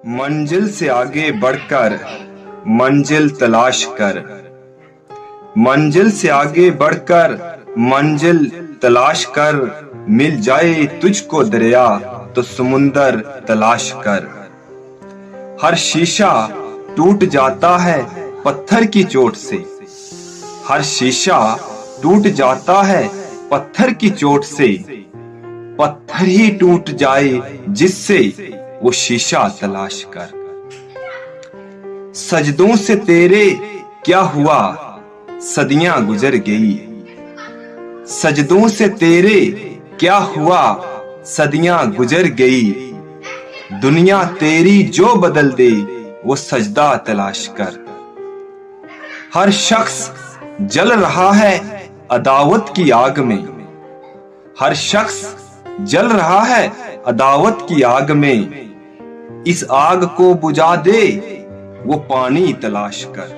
मंजिल से आगे बढ़कर मंजिल तलाश कर, मंजिल से आगे बढ़कर मंजिल तलाश कर, मिल जाए तुझको दरिया तो समुंदर तलाश कर। हर शीशा टूट जाता है पत्थर की चोट से, हर शीशा टूट जाता है पत्थर की चोट से, पत्थर ही टूट जाए जिससे वो शीशा तलाश कर। सजदों से तेरे क्या हुआ सदियां गुजर गई, सजदों से तेरे क्या हुआ सदियां गुजर गई, दुनिया तेरी जो बदल दे वो सजदा तलाश कर। हर शख्स जल रहा है अदावत की आग में, हर शख्स जल रहा है अदावत की आग में, इस आग को बुझा दे वो पानी तलाश कर।